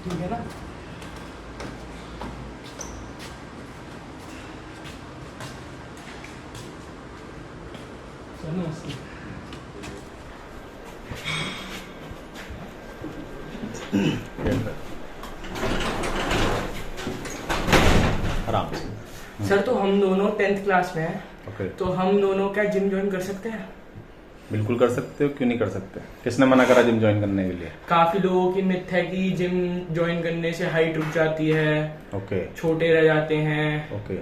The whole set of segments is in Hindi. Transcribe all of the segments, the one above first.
ठीक है ना। सर नमस्ते। आराम से। सर तो हम दोनों 10th क्लास में हैं, ओके, तो हम दोनों क्या जिम ज्वाइन कर सकते हैं? बिल्कुल कर सकते हो, क्यों नहीं कर सकते? किसने मना करा जिम ज्वाइन करने के लिए? काफी लोगों की मिथ है कि जिम ज्वाइन करने से हाइट रुक जाती है, ओके छोटे रह जाते हैं, ओके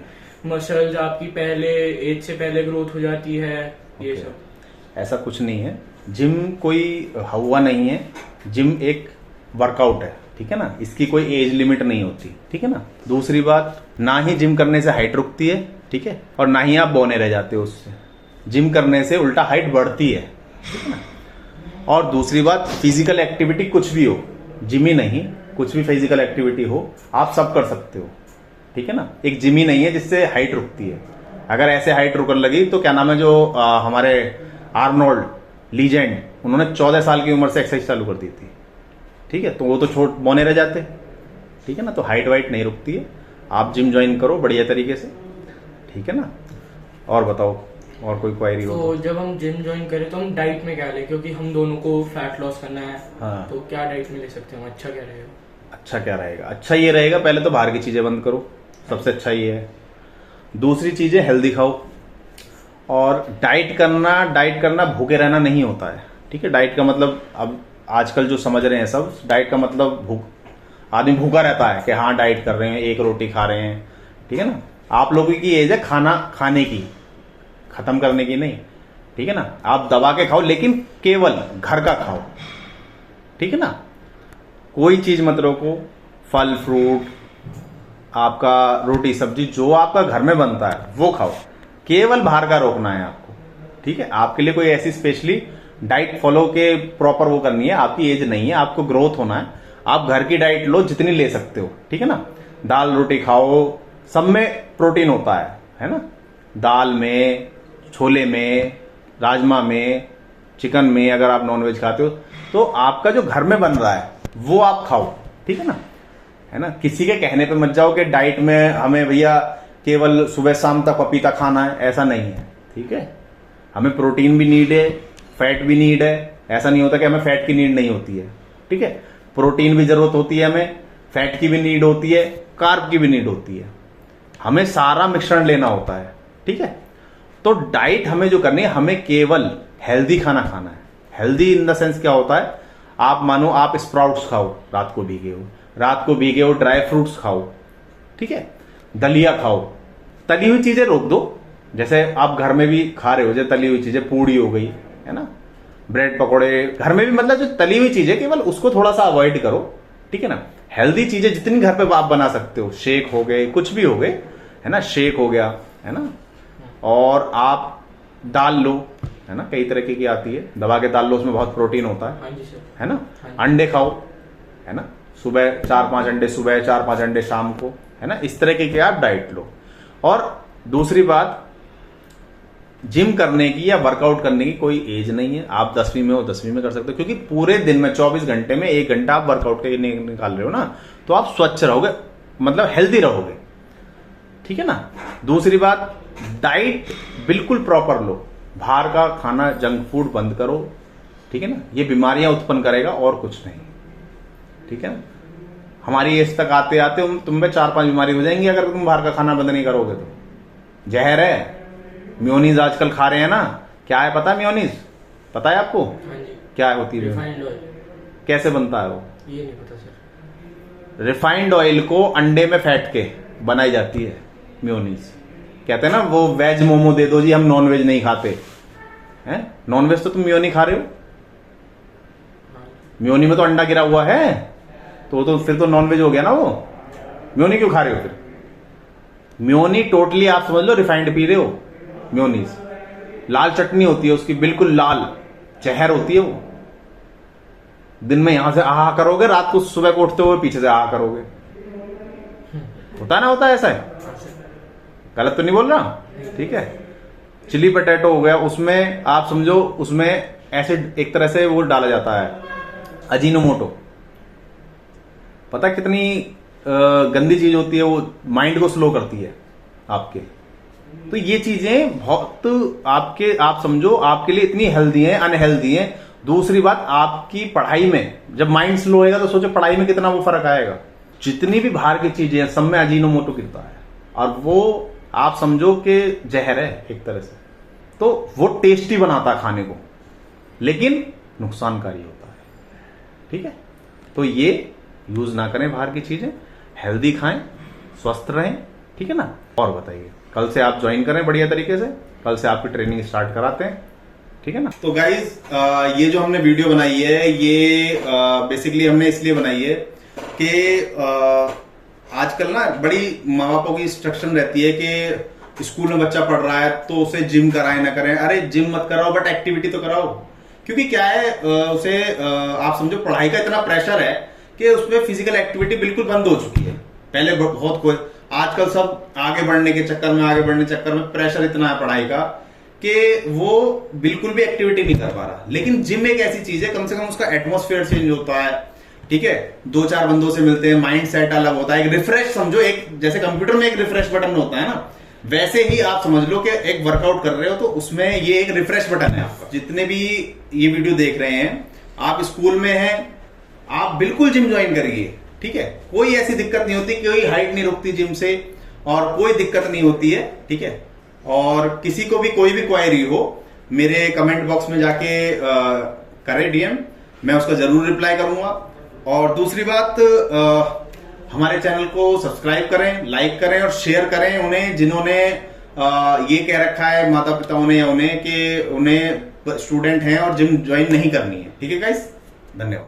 मसल्स आपकी पहले एज से पहले ग्रोथ हो जाती है, ये ओके। सब। ऐसा कुछ नहीं है, जिम कोई हवा नहीं है, जिम एक वर्कआउट है, ठीक है ना। इसकी कोई एज लिमिट नहीं होती, ठीक है ना। दूसरी बात, ना ही जिम करने से हाइट रुकती है, ठीक है, और ना ही आप बौने रह जाते हो उससे। जिम करने से उल्टा हाइट बढ़ती है, ठीक है ना। और दूसरी बात, फिजिकल एक्टिविटी कुछ भी हो, जिम ही नहीं, कुछ भी फिजिकल एक्टिविटी हो आप सब कर सकते हो, ठीक है ना। एक जिम ही नहीं है जिससे हाइट रुकती है। अगर ऐसे हाइट रुकने लगी तो क्या नाम है, जो हमारे आर्नोल्ड लीजेंड, उन्होंने 14 साल की उम्र से एक्सरसाइज चालू कर दी थी, ठीक है, तो वो तो छोट बौने रह जाते, ठीक है ना। तो हाइट वाइट नहीं रुकती है, आप जिम ज्वाइन करो बढ़िया तरीके से, ठीक है ना। और बताओ, और कोई क्वायरी हो तो जब हम जिम ज्वाइन करें तो हम डाइट में क्या लें, क्योंकि हम दोनों को फैट लॉस करना है। हाँ। तो क्या डाइट में ले सकते हैं हम? अच्छा क्या रहेगा? अच्छा क्या रहेगा? अच्छा ये रहेगा, पहले तो बाहर की चीजें बंद करो, सबसे अच्छा ये है। दूसरी चीज है हेल्दी खाओ। और डाइट करना भूखे रहना नहीं होता है, ठीक है। डाइट का मतलब अब आजकल जो समझ रहे हैं सब, डाइट का मतलब भूख, आदमी भूखा रहता है कि हाँ डाइट कर रहे हैं, एक रोटी खा रहे हैं, ठीक है ना। आप लोगों की एज है खाना खाने की, खत्म करने की नहीं, ठीक है ना। आप दबा के खाओ, लेकिन केवल घर का खाओ, ठीक है ना। कोई चीज मत रोको, फल फ्रूट, आपका रोटी सब्जी जो आपका घर में बनता है वो खाओ, केवल बाहर का रोकना है आपको, ठीक है। आपके लिए कोई ऐसी स्पेशली डाइट फॉलो के प्रॉपर वो करनी है, आपकी एज नहीं है, आपको ग्रोथ होना है, आप घर की डाइट लो जितनी ले सकते हो, ठीक है ना। दाल रोटी खाओ, सब में प्रोटीन होता है ना। दाल में, छोले में, राजमा में, चिकन में, अगर आप नॉनवेज खाते हो तो आपका जो घर में बन रहा है वो आप खाओ, ठीक है ना, है ना। किसी के कहने पे मत जाओ कि डाइट में हमें भैया केवल सुबह शाम तक पपीता खाना है, ऐसा नहीं है, ठीक है। हमें प्रोटीन भी नीड है, फैट भी नीड है, ऐसा नहीं होता कि हमें फैट की नीड नहीं होती है, ठीक है। प्रोटीन भी जरूरत होती है हमें, फैट की भी नीड होती है, कार्ब की भी नीड होती है, हमें सारा मिश्रण लेना होता है, ठीक है। तो डाइट हमें जो करनी है, हमें केवल हेल्दी खाना खाना है। हेल्दी इन द सेंस क्या होता है, आप मानो आप स्प्राउट्स खाओ, रात को भीगे हो ड्राई फ्रूट्स खाओ, ठीक है, दलिया खाओ, तली हुई चीजें रोक दो। जैसे आप घर में भी खा रहे हो, जैसे तली हुई चीजें, पूड़ी हो गई, है ना, ब्रेड पकौड़े, घर में भी मतलब जो तली हुई चीजें केवल उसको थोड़ा सा अवॉइड करो, ठीक है ना। हेल्दी चीजें जितनी घर पे आप बना सकते हो, शेक हो गए, कुछ भी हो गए, है ना, शेक हो गया, है ना। और आप दाल लो, है ना, कई तरह की आती है, दबा के दाल लो, उसमें बहुत प्रोटीन होता हाँ जी सर। है ना। हाँ जी। अंडे खाओ, है ना, सुबह 4-5 अंडे सुबह, 4-5 अंडे शाम को, है ना। इस तरह की आप डाइट लो। और दूसरी बात, जिम करने की या वर्कआउट करने की कोई एज नहीं है। आप 10वीं में हो 10वीं में कर सकते हो, क्योंकि पूरे दिन में 24 घंटे में 1 घंटा आप वर्कआउट के लिए निकाल रहे हो ना, तो आप स्वच्छ रहोगे, मतलब हेल्दी रहोगे, ठीक है ना। दूसरी बात, डाइट बिल्कुल प्रॉपर लो, बाहर का खाना, जंक फूड बंद करो, ठीक है ना। ये बीमारियां उत्पन्न करेगा और कुछ नहीं, ठीक है ना। हमारी एज तक आते आते तुम में 4-5 बीमारी हो जाएंगी अगर तुम बाहर का खाना बंद नहीं करोगे तो। जहर है मेयोनीज, आजकल खा रहे हैं ना, क्या है पता है मेयोनीज? पता है आपको हाँ जी। क्या होती है? Refined oil. कैसे बनता है वो? ये नहीं पता सर। रिफाइंड ऑयल को अंडे में फेंट के बनाई जाती है मेयोनीज। कहते हैं ना वो वेज मोमो दे दो जी, हम नॉन वेज नहीं खाते हैं। नॉन वेज तो तुम मेयोनी खा रहे हो, मेयोनी में तो अंडा गिरा हुआ है, तो फिर तो नॉन वेज हो गया ना वो। मेयोनी क्यों खा रहे हो फिर? मेयोनी टोटली आप समझ लो रिफाइंड पी रहे हो। मेयोनीज लाल चटनी होती है उसकी, बिल्कुल लाल जहर होती है वो। दिन में यहां से आहा करोगे, रात को सुबह को उठते हुए पीछे से आहा करोगे। होता है ऐसा है, गलत तो नहीं बोल रहा? ठीक है। चिली पटेटो हो गया, उसमें आप समझो उसमें एसिड एक तरह से वो डाला जाता है, अजीनोमोटो, पता कितनी गंदी चीज होती है, वो माइंड को स्लो करती है आपके। तो ये चीजें बहुत आप समझो आपके लिए इतनी हेल्दी हैं, अनहेल्दी हैं। दूसरी बात, आपकी पढ़ाई में जब माइंड स्लो होएगा तो सोचो पढ़ाई में कितना वो फर्क आएगा। जितनी भी बाहर की चीजें हैं सब में अजीनोमोटो गिरता है, और वो आप समझो कि जहर है एक तरह से। तो वो टेस्टी बनाता है खाने को, लेकिन नुकसानकारी होता है। ठीक है, तो ये यूज ना करें बाहर की चीजें, हेल्दी खाएं, स्वस्थ रहें। ठीक है ना। और बताइए, कल से आप ज्वाइन करें बढ़िया तरीके से, कल से आपकी ट्रेनिंग स्टार्ट कराते हैं। ठीक है ना। तो गाइज ये जो हमने वीडियो बनाई है ये बेसिकली हमने इसलिए बनाई है कि आजकल ना बड़ी माँ बापों की इंस्ट्रक्शन रहती है कि स्कूल में बच्चा पढ़ रहा है तो उसे जिम कराएं ना करें। अरे जिम मत कराओ, बट एक्टिविटी तो कराओ। क्योंकि क्या है, उसे आप समझो पढ़ाई का इतना प्रेशर है कि उसमें फिजिकल एक्टिविटी बिल्कुल बंद हो चुकी है। पहले बहुत कोई, आजकल सब आगे बढ़ने के चक्कर में प्रेशर इतना है पढ़ाई का कि वो बिल्कुल भी एक्टिविटी नहीं कर पा रहा। लेकिन जिम एक ऐसी चीज है, कम से कम उसका एटमॉस्फेयर चेंज होता है। ठीक है, 2-4 बंदों से मिलते हैं, माइंड सेट अलग होता है, एक रिफ्रेश समझो, एक जैसे कंप्यूटर में एक रिफ्रेश बटन होता है ना, वैसे ही आप समझ लो कि एक वर्कआउट कर रहे हो तो उसमें ये एक रिफ्रेश बटन है आपका। जितने भी ये वीडियो देख रहे हैं, आप स्कूल में हैं, आप बिल्कुल जिम ज्वाइन करिए। ठीक है, कोई ऐसी दिक्कत नहीं होती, कोई हाइट नहीं रुकती जिम से, और कोई दिक्कत नहीं होती है। ठीक है, और किसी को भी कोई भी क्वायरी हो, मेरे कमेंट बॉक्स में जाके करें डीएम, मैं उसका जरूर रिप्लाई करूंगा। और दूसरी बात, हमारे चैनल को सब्सक्राइब करें, लाइक करें और शेयर करें उन्हें जिन्होंने ये कह रखा है माता पिताओं ने या उन्हें कि उन्हें स्टूडेंट हैं और जिम ज्वाइन नहीं करनी है। ठीक है गाइस, धन्यवाद।